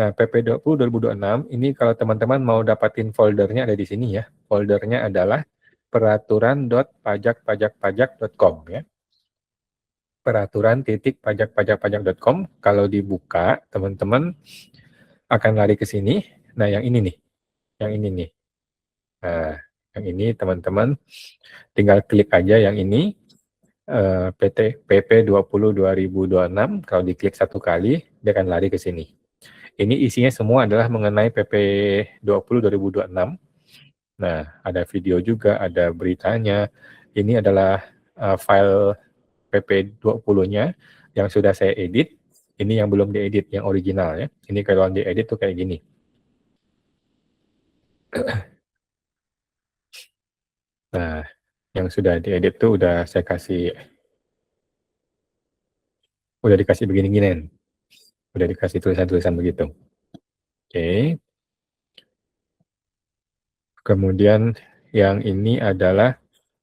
Nah, PP 20 2026 ini kalau teman-teman mau dapatin foldernya ada di sini ya. Foldernya adalah peraturan.pajakpajakpajak.com ya. Peraturan.pajakpajakpajak.com. Kalau dibuka, teman-teman akan lari ke sini. Nah, yang ini nih. Yang ini nih. Nah, yang ini teman-teman tinggal klik aja yang ini. PP 20 2026. Kalau diklik satu kali, dia akan lari ke sini. Ini isinya semua adalah mengenai PP 20 2026. Nah, ada video juga, ada beritanya. Ini adalah file PP 20-nya yang sudah saya edit. Ini yang belum diedit, yang original ya. Ini kalau diedit tuh kayak gini. Nah, yang sudah diedit tuh udah saya kasih, udah dikasih begini-ginian. Udah dikasih tulisan-tulisan begitu. Oke. Kemudian yang ini adalah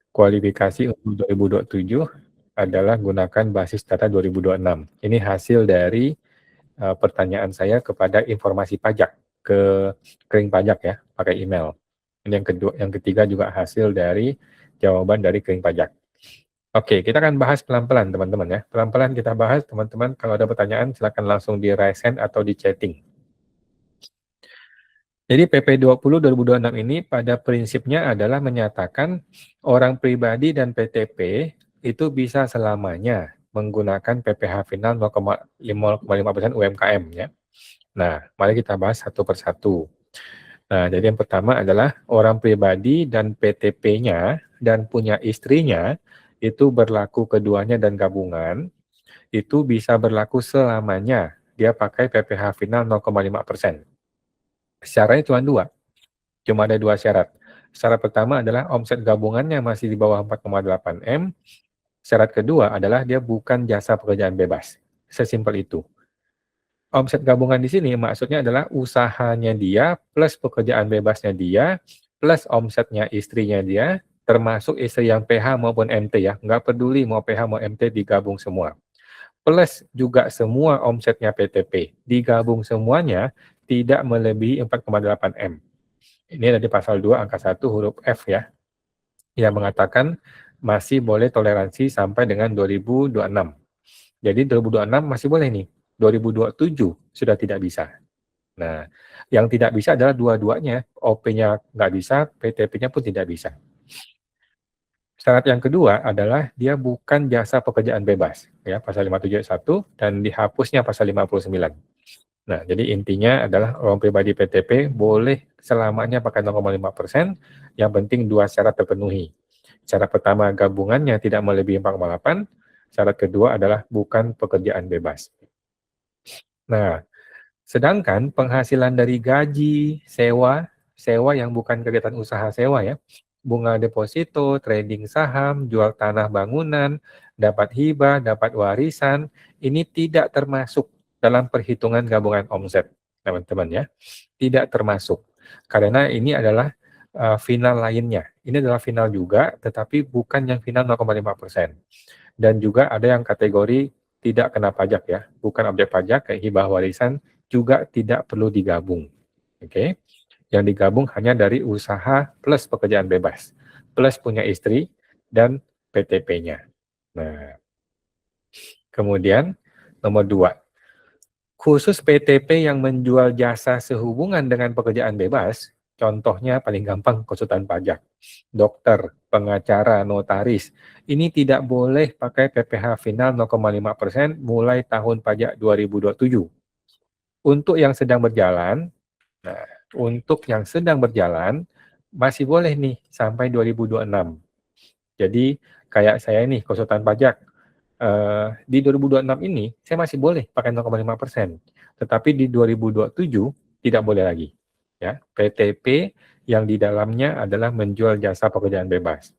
kualifikasi untuk 2027 adalah gunakan basis data 2026. Ini hasil dari pertanyaan saya kepada informasi pajak ke kering pajak ya, pakai email. Ini yang kedua, yang ketiga juga hasil dari jawaban dari kering pajak. Oke, kita akan bahas pelan-pelan teman-teman ya. Pelan-pelan kita bahas teman-teman. Kalau ada pertanyaan silakan langsung di raise hand atau di chatting. Jadi PP 20 2026 ini pada prinsipnya adalah menyatakan orang pribadi dan PTP itu bisa selamanya menggunakan PPh final 0,5% UMKM ya. Nah, mari kita bahas satu persatu. Nah, jadi yang pertama adalah orang pribadi dan PTP-nya dan punya istrinya itu berlaku keduanya dan gabungan itu bisa berlaku selamanya dia pakai PPh final 0,5%. Syaratnya cuma ada dua syarat. Syarat pertama adalah omset gabungannya masih di bawah 4,8 M. Syarat kedua adalah dia bukan jasa pekerjaan bebas. Sesimpel itu. Omset gabungan di sini maksudnya adalah usahanya dia plus pekerjaan bebasnya dia plus omsetnya istrinya dia, termasuk istri yang PH maupun MT ya. Nggak peduli mau PH mau MT digabung semua. Plus juga semua omsetnya PTP. Digabung semuanya tidak melebihi 4,8 M. Ini ada di pasal 2 angka 1 huruf F ya, yang mengatakan masih boleh toleransi sampai dengan 2026. Jadi 2026 masih boleh nih, 2027 sudah tidak bisa. Nah, yang tidak bisa adalah dua-duanya, OP-nya nggak bisa, PTP-nya pun tidak bisa. Syarat yang kedua adalah dia bukan jasa pekerjaan bebas, ya pasal 57 ayat 1 dan dihapusnya pasal 59. Nah, jadi intinya adalah orang pribadi PTP boleh selamanya pakai 0,5%, yang penting dua syarat terpenuhi. Syarat pertama gabungannya tidak melebihi 4,8, syarat kedua adalah bukan pekerjaan bebas. Nah, sedangkan penghasilan dari gaji, sewa yang bukan kegiatan usaha sewa ya, bunga deposito, trading saham, jual tanah bangunan, dapat hibah, dapat warisan, ini tidak termasuk dalam perhitungan gabungan omset, teman-teman ya. Tidak termasuk. Karena ini adalah final lainnya. Ini adalah final juga, tetapi bukan yang final 0,5%. Dan juga ada yang kategori tidak kena pajak ya, bukan objek pajak kayak hibah warisan, juga tidak perlu digabung. Oke. Yang digabung hanya dari usaha plus pekerjaan bebas, plus punya istri dan PTP-nya. Nah, kemudian nomor 2, khusus PTP yang menjual jasa sehubungan dengan pekerjaan bebas, contohnya paling gampang konsultan pajak, dokter, pengacara, notaris, ini tidak boleh pakai PPh final 0,5% mulai tahun pajak 2027. Untuk yang sedang berjalan, nah, untuk yang sedang berjalan masih boleh nih sampai 2026. Jadi kayak saya nih konsultan pajak, di 2026 ini saya masih boleh pakai 0,5%. Tetapi di 2027 tidak boleh lagi. Ya, PTP yang di dalamnya adalah menjual jasa pekerjaan bebas.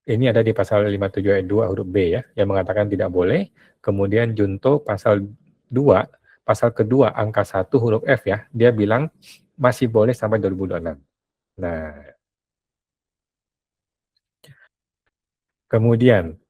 Ini ada di pasal 57 ayat 2 huruf B ya, yang mengatakan tidak boleh. Kemudian junto pasal 2, pasal kedua angka 1 huruf F ya, dia bilang masih boleh sampai 2026. Nah, kemudian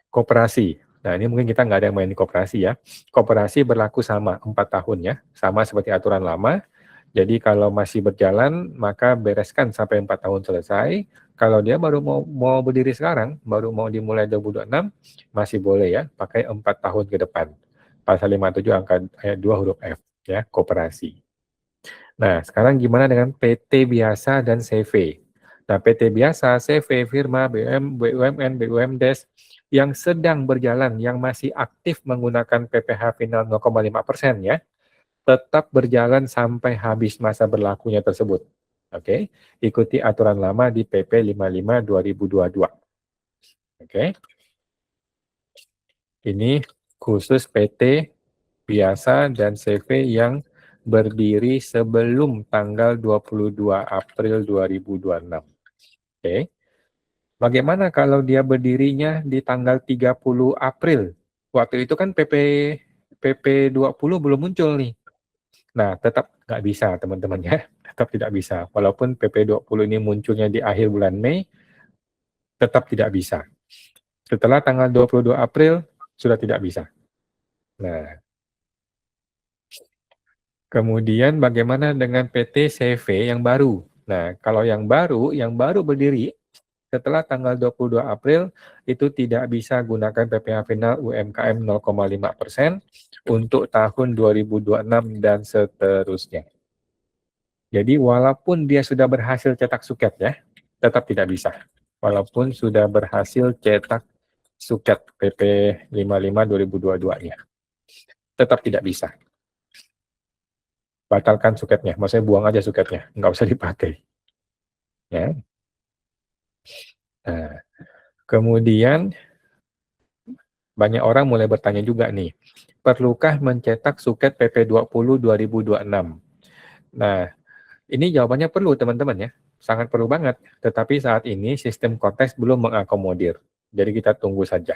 koperasi. Nah, ini mungkin kita nggak ada yang main di koperasi ya. Koperasi berlaku sama 4 tahun ya, sama seperti aturan lama. Jadi kalau masih berjalan, maka bereskan sampai 4 tahun selesai. Kalau dia baru mau berdiri sekarang, baru mau dimulai 2026, masih boleh ya, pakai 4 tahun ke depan. Pasal 57 angka ayat 2 huruf F ya, koperasi. Nah, sekarang gimana dengan PT biasa dan CV? Nah, PT biasa, CV, firma, BUMN, BUMDes yang sedang berjalan, yang masih aktif menggunakan PPh final 0,5% ya, tetap berjalan sampai habis masa berlakunya tersebut. Oke, ikuti aturan lama di PP 55 2022. Oke, ini khusus PT biasa dan CV yang berdiri sebelum tanggal 22 April 2026. Oke. Bagaimana kalau dia berdirinya di tanggal 30 April? Waktu itu kan PP 20 belum muncul nih. Nah, tetap nggak bisa teman-teman ya. Tetap tidak bisa. Walaupun PP 20 ini munculnya di akhir bulan Mei, tetap tidak bisa. Setelah tanggal 22 April, sudah tidak bisa. Nah, kemudian bagaimana dengan PT CV yang baru? Nah, kalau yang baru berdiri setelah tanggal 22 April itu tidak bisa gunakan PPh final UMKM 0,5% untuk tahun 2026 dan seterusnya. Jadi walaupun dia sudah berhasil cetak suket ya, tetap tidak bisa. Walaupun sudah berhasil cetak suket PP 55 2022-nya, tetap tidak bisa. Batalkan suketnya, maksudnya buang aja suketnya, nggak usah dipakai. Ya. Nah, kemudian banyak orang mulai bertanya juga nih, perlukah mencetak suket PP 20 2026? Nah, ini jawabannya perlu teman-teman ya, sangat perlu banget. Tetapi saat ini sistem Kotes belum mengakomodir, jadi kita tunggu saja.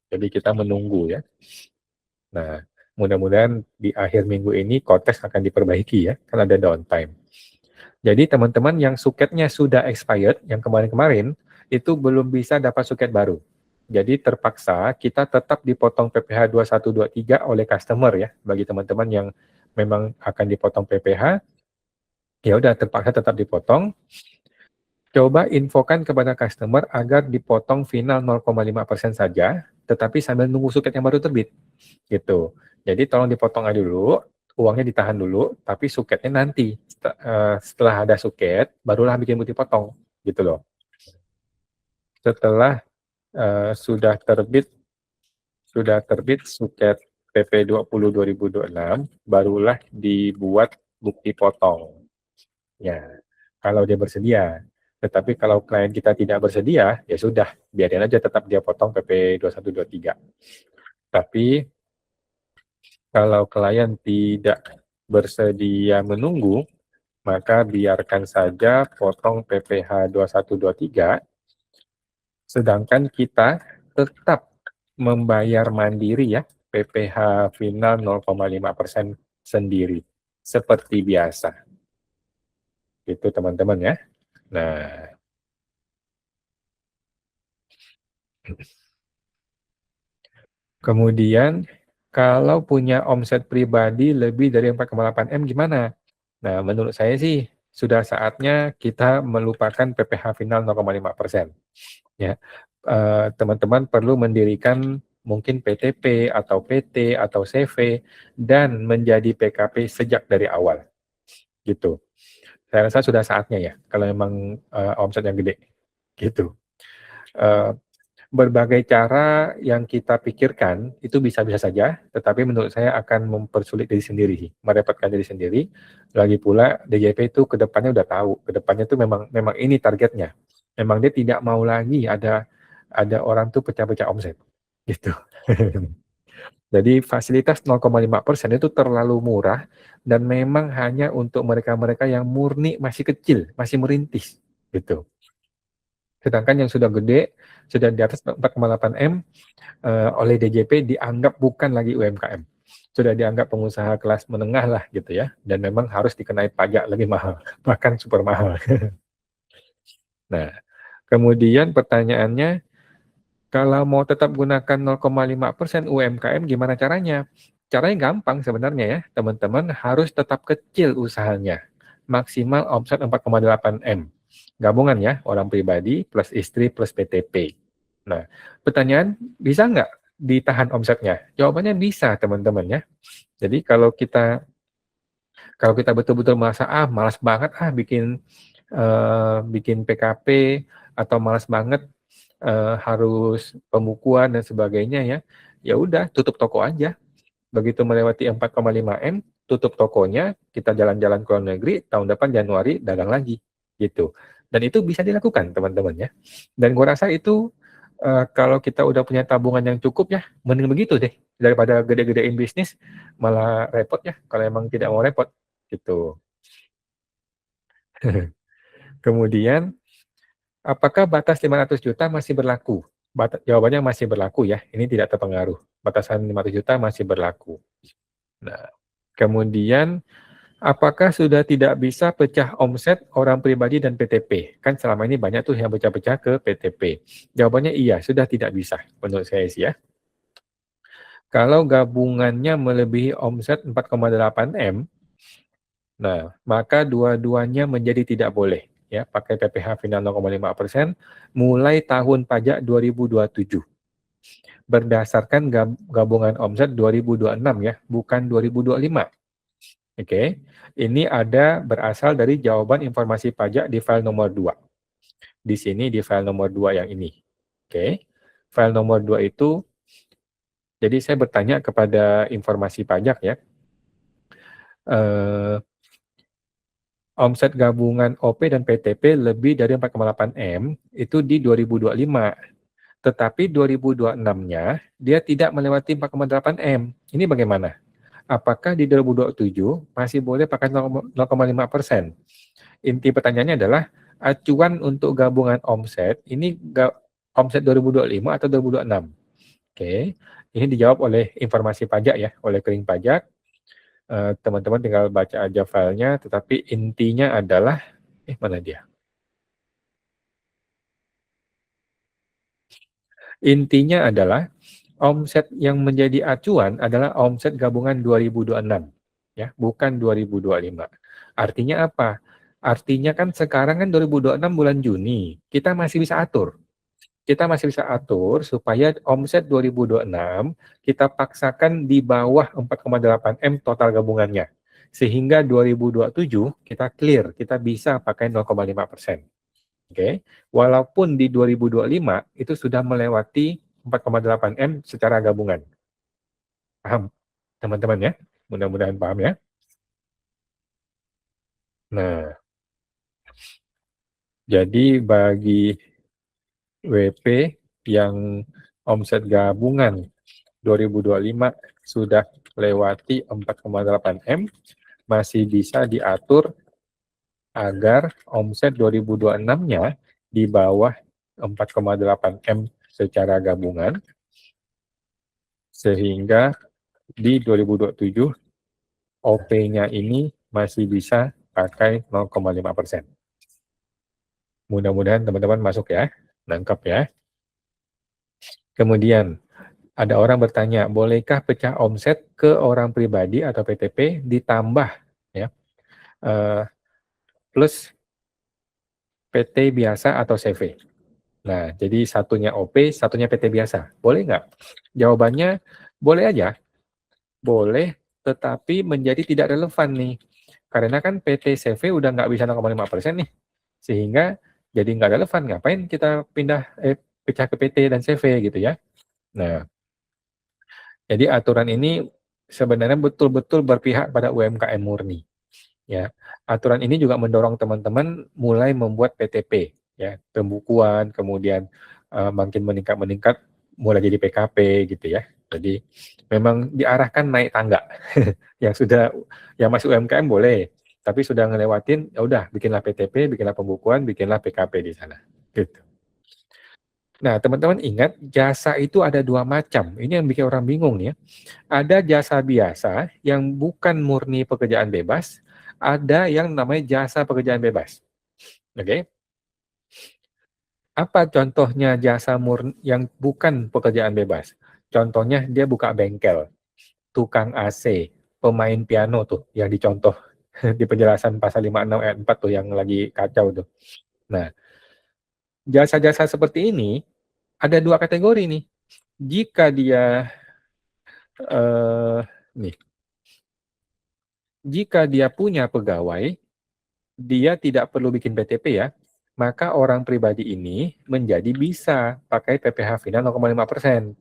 Jadi kita menunggu ya. Nah, mudah-mudahan di akhir minggu ini Kotes akan diperbaiki ya, kan ada downtime. Jadi teman-teman yang suketnya sudah expired, yang kemarin-kemarin, itu belum bisa dapat suket baru. Jadi terpaksa kita tetap dipotong PPh 2123 oleh customer ya, bagi teman-teman yang memang akan dipotong PPh, ya udah terpaksa tetap dipotong. Coba infokan kepada customer agar dipotong final 0,5% saja, tetapi sambil nunggu suket yang baru terbit. Gitu. Jadi tolong dipotong aja dulu, uangnya ditahan dulu, tapi suketnya nanti. Setelah ada suket, barulah bikin bukti potong. Gitu loh. Setelah sudah terbit suket PP 20 2026, barulah dibuat bukti potong. Ya, kalau dia bersedia. Tetapi kalau klien kita tidak bersedia, ya sudah, biarin aja tetap dia potong PP 2123. Tapi kalau klien tidak bersedia menunggu, maka biarkan saja potong PPh 2123, sedangkan kita tetap membayar mandiri ya, PPh final 0,5% sendiri, seperti biasa. Itu teman-teman ya. Nah, kemudian kalau punya omset pribadi lebih dari 4,8 M gimana? Nah, menurut saya sih sudah saatnya kita melupakan PPh final 0,5%. Ya, teman-teman perlu mendirikan mungkin PTP atau PT atau CV dan menjadi PKP sejak dari awal. Gitu. Saya rasa sudah saatnya ya, kalau memang omset yang gede. Gitu. Berbagai cara yang kita pikirkan itu bisa-bisa saja, tetapi menurut saya akan mempersulit diri sendiri, merepotkan diri sendiri. Lagi pula DJP itu kedepannya udah tahu, kedepannya itu memang ini targetnya. Memang dia tidak mau lagi ada orang tuh pecah-pecah omset, gitu. Jadi fasilitas 0,5% itu terlalu murah dan memang hanya untuk mereka-mereka yang murni masih kecil, masih merintis, gitu. Sedangkan yang sudah gede, sudah di atas 4,8 M, oleh DJP dianggap bukan lagi UMKM. Sudah dianggap pengusaha kelas menengah lah gitu ya, dan memang harus dikenai pajak lebih mahal, bahkan super mahal. Nah, kemudian pertanyaannya, Kalau mau tetap gunakan 0,5% UMKM, gimana caranya? Caranya gampang sebenarnya ya, teman-teman harus tetap kecil usahanya. Maksimal omset 4,8 M. Gabungan ya, orang pribadi plus istri plus PTP. Nah, pertanyaan, bisa nggak ditahan omsetnya? Jawabannya bisa, teman-teman ya. Jadi kalau kita betul-betul merasa malas banget bikin PKP, atau malas banget harus pembukuan dan sebagainya ya, ya udah tutup toko aja. Begitu melewati 4,5 M, tutup tokonya, kita jalan-jalan ke luar negeri, tahun depan Januari dagang lagi gitu. Dan itu bisa dilakukan teman-teman ya. Dan gue rasa itu kalau kita udah punya tabungan yang cukup ya, mending begitu deh daripada gede-gedein bisnis malah repot ya kalau emang tidak mau repot gitu. Kemudian, apakah batas 500 juta masih berlaku? Jawabannya masih berlaku ya, ini tidak terpengaruh. Batasan 500 juta masih berlaku. Nah, kemudian, apakah sudah tidak bisa pecah omset orang pribadi dan PTP? Kan selama ini banyak tuh yang pecah-pecah ke PTP. Jawabannya iya, sudah tidak bisa menurut saya sih ya. Kalau gabungannya melebihi omset 4,8 M, nah, maka dua-duanya menjadi tidak boleh ya, pakai PPh final 0,5% mulai tahun pajak 2027. Berdasarkan gabungan omset 2026 ya, bukan 2025. Oke. Ini ada berasal dari jawaban informasi pajak di file nomor 2. Di sini di file nomor 2 yang ini. Oke. File nomor 2 itu, jadi saya bertanya kepada informasi pajak ya, omset gabungan OP dan PTP lebih dari 4,8 M itu di 2025. Tetapi 2026-nya dia tidak melewati 4,8 M. Ini bagaimana? Apakah di 2027 masih boleh pakai 0,5%? Inti pertanyaannya adalah acuan untuk gabungan omset ini omset 2025 atau 2026? Oke, ini dijawab oleh informasi pajak ya, oleh kering pajak. Teman-teman tinggal baca aja filenya, tetapi intinya adalah, mana dia? Intinya adalah omset yang menjadi acuan adalah omset gabungan 2026, ya, bukan 2025. Artinya apa? Artinya kan sekarang kan 2026 bulan Juni, kita masih bisa atur. Kita masih bisa atur supaya omset 2026 kita paksakan di bawah 4,8 M total gabungannya. Sehingga 2027 kita clear, kita bisa pakai 0,5%. Oke. Walaupun di 2025 itu sudah melewati 4,8 M secara gabungan. Paham, teman-teman ya? Mudah-mudahan paham ya. Nah, jadi bagi WP yang omset gabungan 2025 sudah lewati 4,8 M, masih bisa diatur agar omset 2026-nya di bawah 4,8 M secara gabungan, sehingga di 2027 OP-nya ini masih bisa pakai 0,5%. Mudah-mudahan teman-teman masuk ya, nangkep ya. Kemudian, ada orang bertanya, bolehkah pecah omset ke orang pribadi atau PTP ditambah ya, plus PT biasa atau CV? Nah, jadi satunya OP, satunya PT biasa. Boleh nggak? Jawabannya, boleh aja. Boleh, tetapi menjadi tidak relevan nih. Karena kan PT CV udah nggak bisa 0,5% nih. Sehingga jadi nggak relevan. Ngapain kita pecah ke PT dan CV gitu ya. Nah, jadi aturan ini sebenarnya betul-betul berpihak pada UMKM murni. Ya, aturan ini juga mendorong teman-teman mulai membuat PTP, ya, pembukuan, kemudian makin meningkat mulai jadi PKP gitu ya. Jadi memang diarahkan naik tangga. Yang sudah, yang masih UMKM boleh, tapi sudah ngelewatin, ya udah bikinlah PTP, bikinlah pembukuan, bikinlah PKP di sana. Gitu. Nah, teman-teman ingat jasa itu ada dua macam. Ini yang bikin orang bingung nih ya. Ada jasa biasa yang bukan murni pekerjaan bebas, ada yang namanya jasa pekerjaan bebas. Oke. Apa contohnya jasa murni yang bukan pekerjaan bebas? Contohnya dia buka bengkel, tukang AC, pemain piano tuh yang dicontoh di penjelasan pasal 56 ayat 4 tuh yang lagi kacau tuh. Nah, jasa-jasa seperti ini ada dua kategori nih. Jika dia nih, jika dia punya pegawai, dia tidak perlu bikin PTP ya, maka orang pribadi ini menjadi bisa pakai PPh final 0,5%.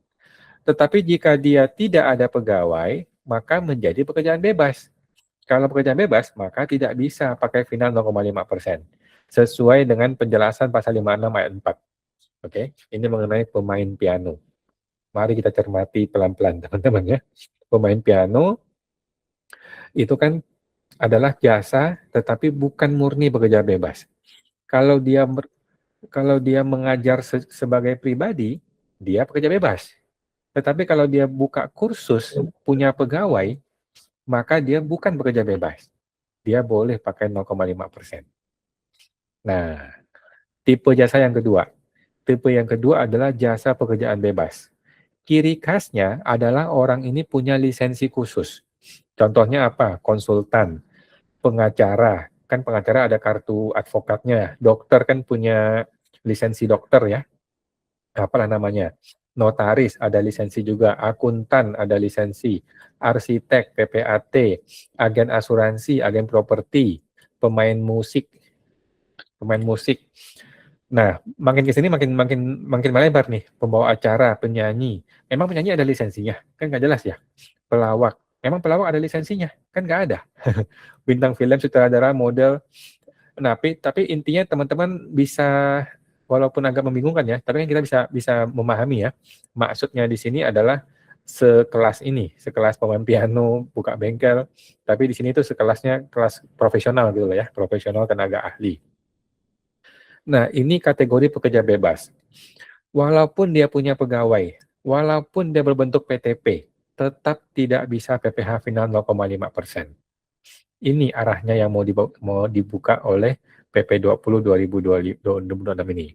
Tetapi jika dia tidak ada pegawai, maka menjadi pekerjaan bebas. Kalau pekerjaan bebas, maka tidak bisa pakai final 0,5%. Sesuai dengan penjelasan pasal 56 ayat 4. Oke, ini mengenai pemain piano. Mari kita cermati pelan-pelan teman-teman ya. Pemain piano itu kan adalah jasa tetapi bukan murni pekerjaan bebas. Kalau dia mengajar sebagai pribadi, dia pekerja bebas. Tetapi kalau dia buka kursus, punya pegawai, maka dia bukan pekerja bebas. Dia boleh pakai 0,5%. Nah, tipe jasa yang kedua. Tipe yang kedua adalah jasa pekerjaan bebas. Ciri khasnya adalah orang ini punya lisensi khusus. Contohnya apa? Konsultan, pengacara. Kan pengacara ada kartu advokatnya. Dokter kan punya lisensi dokter ya. Apalah namanya? Notaris ada lisensi juga, akuntan ada lisensi, arsitek, PPAT, agen asuransi, agen properti, pemain musik. Nah, makin ke sini makin melebar nih, pembawa acara, penyanyi. Emang penyanyi ada lisensinya? Kan nggak jelas ya. Pelawak. Emang pelawak ada lisensinya? Kan nggak ada. Bintang film, sutradara, model. Nah, tapi intinya teman-teman bisa, walaupun agak membingungkan ya, tapi kan kita bisa memahami ya. Maksudnya di sini adalah sekelas pemain piano, buka bengkel, tapi di sini tuh sekelasnya kelas profesional gitu loh ya, profesional tenaga ahli. Nah, ini kategori pekerja bebas. Walaupun dia punya pegawai, walaupun dia berbentuk PTP, tetap tidak bisa PPh final 0,5%. Ini arahnya yang mau dibuka oleh PP 20 2026 ini.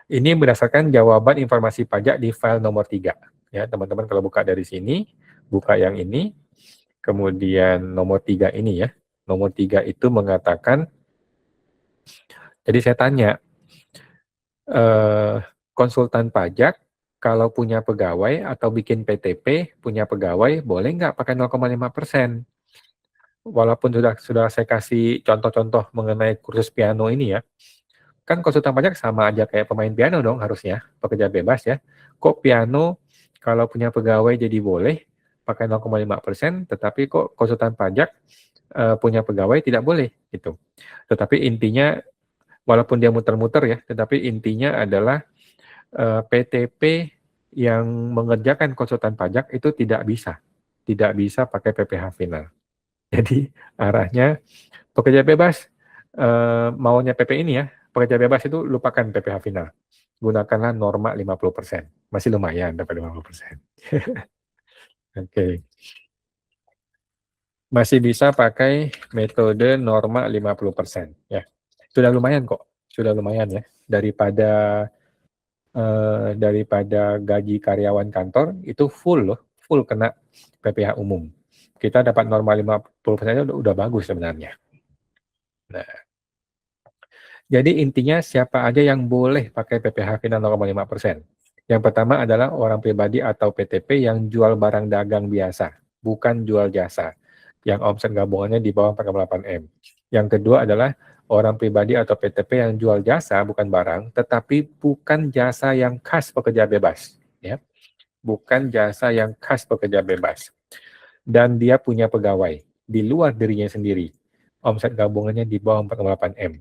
Ini berdasarkan jawaban informasi pajak di file nomor 3. Ya, teman-teman kalau buka dari sini, buka yang ini, kemudian nomor 3 ini ya. Nomor 3 itu mengatakan, jadi saya tanya, konsultan pajak kalau punya pegawai atau bikin PTP, punya pegawai, boleh nggak pakai 0,5%? Walaupun sudah saya kasih contoh-contoh mengenai kursus piano ini ya, kan konsultan pajak sama aja kayak pemain piano dong harusnya, pekerja bebas ya. Kok piano kalau punya pegawai jadi boleh pakai 0,5%, tetapi kok konsultan pajak punya pegawai tidak boleh gitu. Tetapi intinya, walaupun dia muter-muter ya, tetapi intinya adalah PTP yang mengerjakan konsultan pajak itu tidak bisa pakai PPh final. Jadi arahnya pekerja bebas, maunya PP ini ya, pekerja bebas itu lupakan PPh final. Gunakanlah norma 50%. Masih lumayan dapat 50%. Oke. Masih bisa pakai metode norma 50%. Ya. Sudah lumayan kok. Sudah lumayan ya. Daripada gaji karyawan kantor, itu full loh. Full kena PPh umum. Kita dapat norma 50% udah bagus sebenarnya. Nah, jadi intinya siapa aja yang boleh pakai PPh final 0,5%. Yang pertama adalah orang pribadi atau PTP yang jual barang dagang biasa, bukan jual jasa, yang omset gabungannya di bawah 4,8 M. Yang kedua adalah orang pribadi atau PTP yang jual jasa, bukan barang, tetapi bukan jasa yang khas pekerja bebas. Ya. Bukan jasa yang khas pekerja bebas. Dan dia punya pegawai di luar dirinya sendiri. Omset gabungannya di bawah 4,8 M.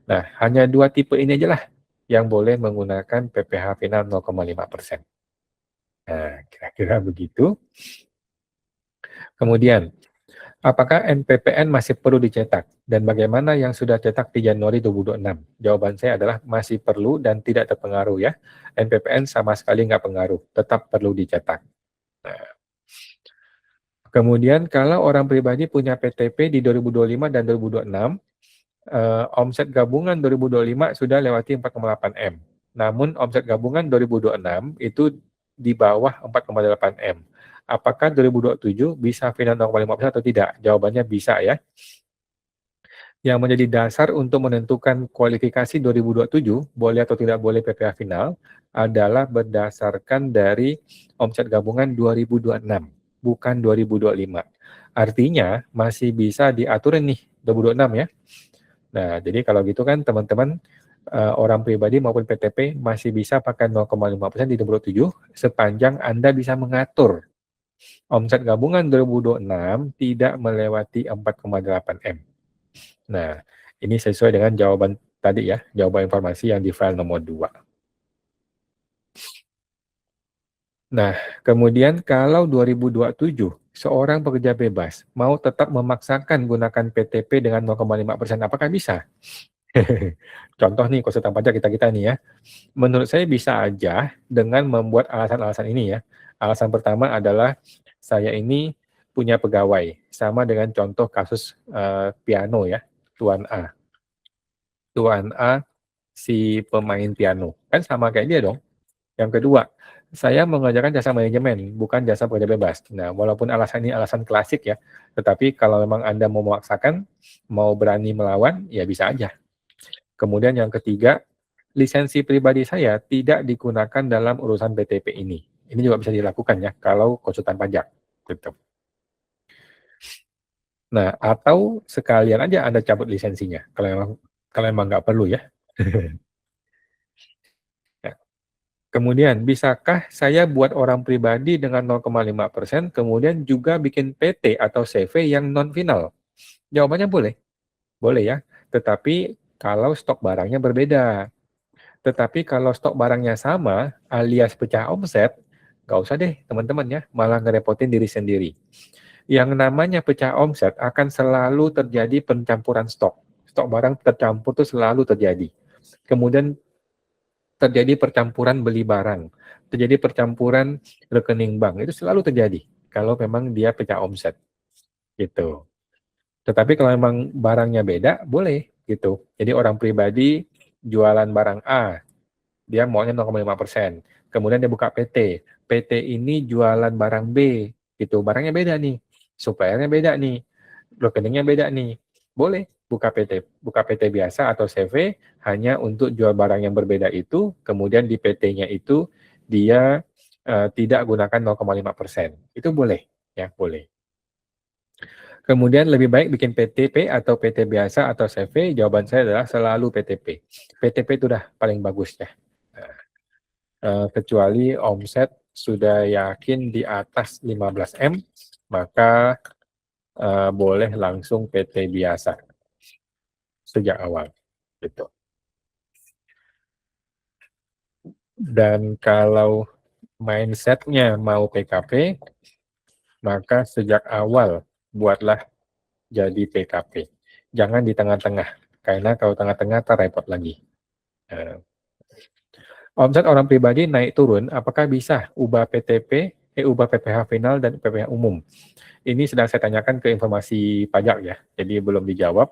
Nah, hanya dua tipe ini aja lah yang boleh menggunakan PPh final 0,5%. Nah, kira-kira begitu. Kemudian, apakah NPPN masih perlu dicetak? Dan bagaimana yang sudah cetak di Januari 2026? Jawaban saya adalah masih perlu dan tidak terpengaruh ya. NPPN sama sekali nggak pengaruh, tetap perlu dicetak. Nah, kemudian kalau orang pribadi punya PTP di 2025 dan 2026, omset gabungan 2025 sudah lewati 4,8 M. namun omset gabungan 2026 itu di bawah 4,8 M. Apakah 2027 bisa final 0,5% atau tidak? Jawabannya bisa ya. Yang menjadi dasar untuk menentukan kualifikasi 2027 boleh atau tidak boleh PPh final adalah berdasarkan dari omset gabungan 2026, bukan 2025. Artinya masih bisa diatur nih 2026 ya. Nah, jadi kalau gitu kan teman-teman orang pribadi maupun PTP masih bisa pakai 0,5% di 2027 sepanjang Anda bisa mengatur omset gabungan 2026 tidak melewati 4,8 M. Nah, ini sesuai dengan jawaban tadi ya, jawaban informasi yang di file nomor 2. Nah, kemudian kalau 2027 seorang pekerja bebas mau tetap memaksakan gunakan PTP dengan 0,5%, apakah bisa? Contoh nih konsultan pajak kita nih ya. Menurut saya bisa aja dengan membuat alasan-alasan ini ya. Alasan pertama adalah saya ini punya pegawai, sama dengan contoh kasus piano ya, Tuan A. Tuan A si pemain piano. Kan sama kayak dia dong. Yang kedua, saya mengajarkan jasa manajemen, bukan jasa pekerja bebas. Nah, walaupun alasan ini alasan klasik ya, tetapi kalau memang Anda mau memaksakan, mau berani melawan, ya bisa aja. Kemudian yang ketiga, lisensi pribadi saya tidak digunakan dalam urusan BTP ini. Ini juga bisa dilakukan ya, kalau konsultan pajak. Gitu. Nah, atau sekalian aja Anda cabut lisensinya, kalau memang nggak perlu ya. Kemudian, bisakah saya buat orang pribadi dengan 0,5%, kemudian juga bikin PT atau CV yang non-final? Jawabannya boleh. Boleh ya. Tetapi kalau stok barangnya berbeda. Tetapi kalau stok barangnya sama, alias pecah omset, nggak usah deh teman-teman ya, malah ngerepotin diri sendiri. Yang namanya pecah omset akan selalu terjadi pencampuran stok. Stok barang tercampur itu selalu terjadi. Kemudian terjadi percampuran beli barang, terjadi percampuran rekening bank, itu selalu terjadi kalau memang dia pecah omset, gitu. Tetapi kalau memang barangnya beda, boleh, gitu. Jadi orang pribadi jualan barang A, dia maunya 0,5%, kemudian dia buka PT, PT ini jualan barang B, gitu. Barangnya beda nih, suppliernya beda nih, rekeningnya beda nih, boleh buka PT biasa atau CV hanya untuk jual barang yang berbeda itu, kemudian di PT-nya itu dia tidak gunakan 0,5%. Itu boleh, ya boleh. Kemudian lebih baik bikin PTP atau PT biasa atau CV, jawaban saya adalah selalu PTP. PTP itu udah paling bagus ya. Kecuali omset sudah yakin di atas 15 M, maka boleh langsung PT biasa sejak awal. Gitu. Dan kalau mindsetnya mau PKP, maka sejak awal buatlah jadi PKP. Jangan di tengah-tengah, karena kalau tengah-tengah repot lagi. Omset orang pribadi naik turun, apakah bisa ubah PTP, ubah PPh final dan PPh umum? Ini sedang saya tanyakan ke informasi pajak ya, jadi belum dijawab,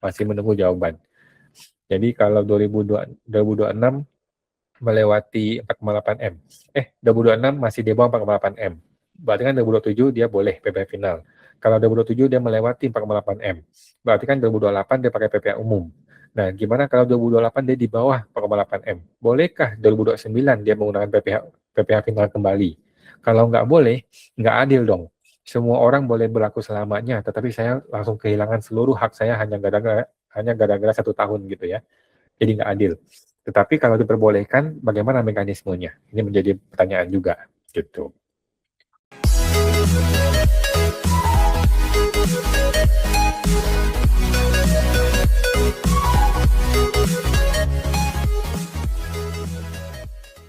masih menunggu jawaban. Jadi kalau 2026 melewati 4,8 M. 2026 masih di bawah 4,8 M. Berarti kan 2027 dia boleh PPh final. Kalau 2027 dia melewati 4,8 M. Berarti kan 2028 dia pakai PPh umum. Nah, gimana kalau 2028 dia di bawah 4,8 M? Bolehkah 2029 dia menggunakan PPh final kembali? Kalau nggak boleh, nggak adil dong. Semua orang boleh berlaku selamanya, tetapi saya langsung kehilangan seluruh hak saya hanya gara-gara 1 tahun gitu ya. Jadi nggak adil. Tetapi kalau diperbolehkan, bagaimana mekanismenya? Ini menjadi pertanyaan juga, gitu.